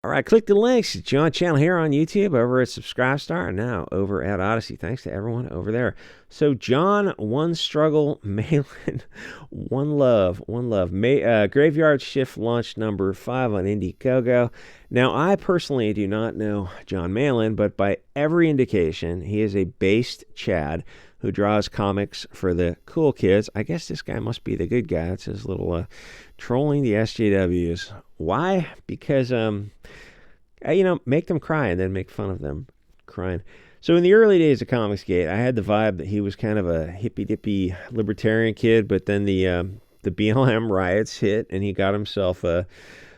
All right, click the links. John channel here on YouTube, over at SubScribestar, and now over at Odyssey. Thanks to everyone over there. So John, one struggle, Malin, one love, one love. Graveyard Shift launch number 5 on Indiegogo. Now, I personally do not know John Malin, but by every indication, he is a based Chad who draws comics for the cool kids. I guess this guy must be the good guy. It's his little trolling the SJWs. Why? Because, make them cry and then make fun of them crying. So in the early days of Comicsgate, I had the vibe that he was kind of a hippy-dippy libertarian kid, but then the BLM riots hit and he got himself a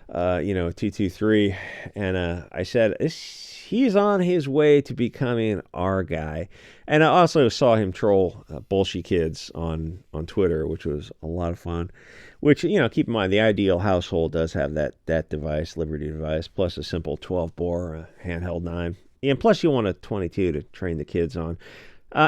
223. And I said, he's on his way to becoming our guy. And I also saw him troll bullshit kids on Twitter, which was a lot of fun. Which, keep in mind, the ideal household does have that device, Liberty device, plus a simple 12-bore handheld 9. And plus you want a 22 to train the kids on.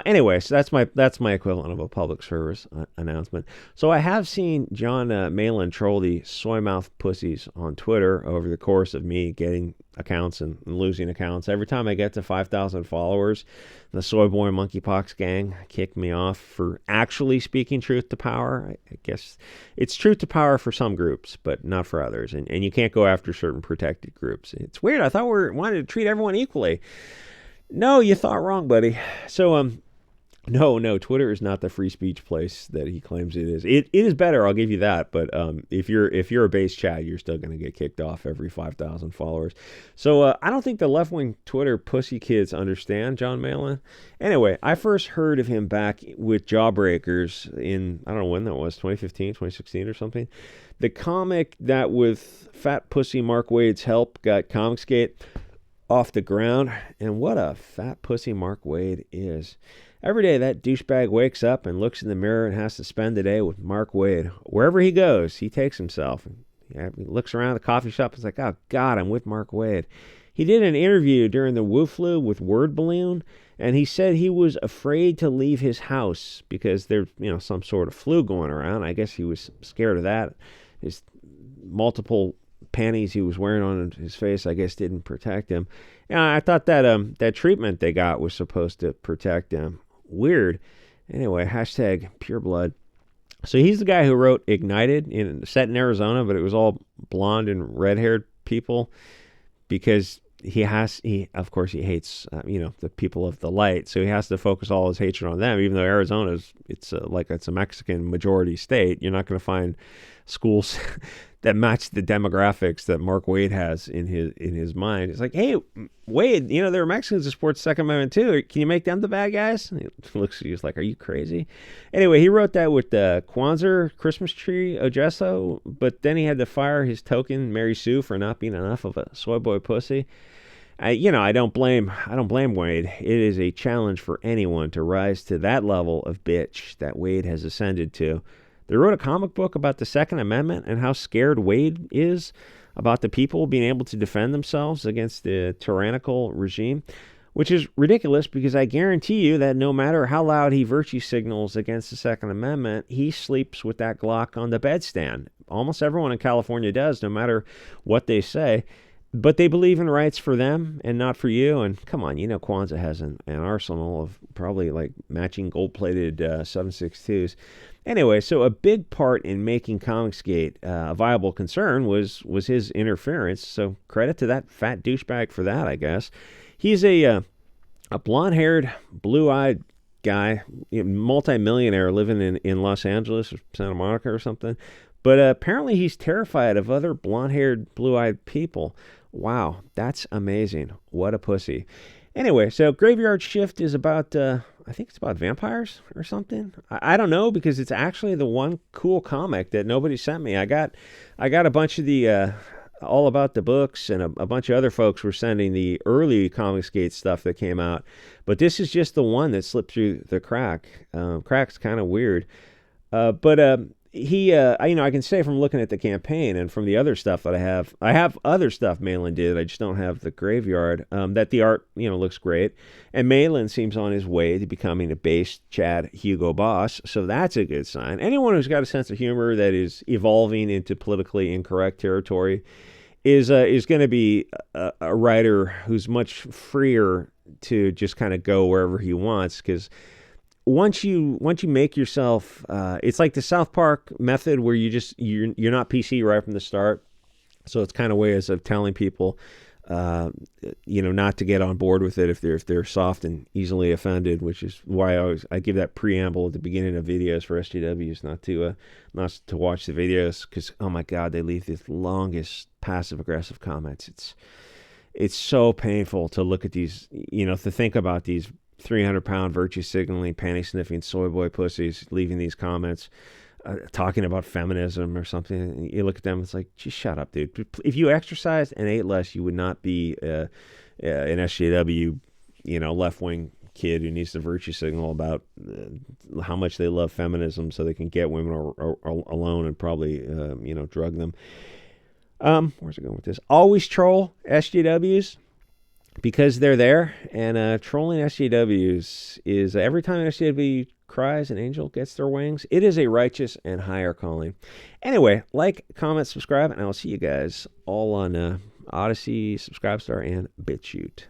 Anyway, so that's my equivalent of a public service announcement. So I have seen John Malin troll the soy mouth pussies on Twitter over the course of me getting accounts and losing accounts. Every time I get to 5,000 followers, the soy boy monkeypox gang kicked me off for actually speaking truth to power. I guess it's truth to power for some groups, but not for others. And you can't go after certain protected groups. It's weird. I thought we wanted to treat everyone equally. No, you thought wrong, buddy. So, no, Twitter is not the free speech place that he claims it is. It is better, I'll give you that. But if you're a base Chad, you're still going to get kicked off every 5,000 followers. So I don't think the left-wing Twitter pussy kids understand John Malin. Anyway, I first heard of him back with Jawbreakers in, I don't know when that was, 2015, 2016 or something. The comic that with Fat Pussy Mark Wade's help got Comicsgate off the ground. And what a fat pussy Mark Wade is. Every day that douchebag wakes up and looks in the mirror and has to spend the day with Mark Wade. Wherever he goes, he takes himself. He looks around the coffee shop and is like, oh, God, I'm with Mark Wade. He did an interview during the Woo Flu with Word Balloon, and he said he was afraid to leave his house because there's, some sort of flu going around. I guess he was scared of that. His multiple panties he was wearing on his face, I guess, didn't protect him. And I thought that treatment they got was supposed to protect him. Weird. Anyway, hashtag pure blood. So he's the guy who wrote Ignited, set in Arizona, but it was all blonde and red-haired people because he hates, the people of the light. So he has to focus all his hatred on them, even though Arizona's, it's a Mexican majority state. You're not going to find schools that match the demographics that Mark Wade has in his mind. It's like, hey, Wade, there are Mexicans who support Second Amendment too. Can you make them the bad guys? And he looks at you like, are you crazy? Anyway, he wrote that with the Kwanzaa Christmas tree Ogesso, but then he had to fire his token Mary Sue for not being enough of a soy boy pussy. I don't blame Wade. It is a challenge for anyone to rise to that level of bitch that Wade has ascended to. They wrote a comic book about the Second Amendment and how scared Wade is about the people being able to defend themselves against the tyrannical regime, which is ridiculous because I guarantee you that no matter how loud he virtue signals against the Second Amendment, he sleeps with that Glock on the bedstand. Almost everyone in California does, no matter what they say. But they believe in rights for them and not for you. And come on, Kwanzaa has an arsenal of probably like matching gold-plated 7.62s. Anyway, so a big part in making Comicsgate a viable concern was his interference. So credit to that fat douchebag for that, I guess. He's a blonde-haired, blue-eyed guy, multi-millionaire living in Los Angeles or Santa Monica or something. But apparently he's terrified of other blonde-haired, blue-eyed people. Wow, that's amazing. What a pussy. Anyway, so Graveyard Shift is about, I think it's about vampires or something. I don't know because it's actually the one cool comic that nobody sent me. I got a bunch of the all about the books, and a bunch of other folks were sending the early Comicsgate stuff that came out. But this is just the one that slipped through the crack. Crack's kind of weird. But I can say from looking at the campaign and from the other stuff that I have other stuff Malin did. I just don't have the Graveyard. That the art, looks great. And Malin seems on his way to becoming a base Chad Hugo boss. So that's a good sign. Anyone who's got a sense of humor that is evolving into politically incorrect territory is going to be a writer who's much freer to just kind of go wherever he wants, because once you make yourself, it's like the South Park method where you're not PC right from the start. So it's kind of ways of telling people, not to get on board with it if they're soft and easily offended, which is why I give that preamble at the beginning of videos for SJWs, not to watch the videos, because oh my god, they leave the longest passive aggressive comments. It's so painful to look at these, to think about these 300-pound virtue signaling, panty sniffing soy boy pussies leaving these comments. Talking about feminism or something, you look at them, it's like, just shut up, dude. If you exercised and ate less, you would not be an SJW, left-wing kid who needs to virtue signal about how much they love feminism so they can get women alone and probably, drug them. Where's it going with this? Always troll SJWs because they're there, and trolling SJWs is every time an SJW cries, an angel gets their wings. It is a righteous and higher calling. Anyway, like, comment, subscribe, and I'll see you guys all on Odyssey, Subscribestar, and BitChute.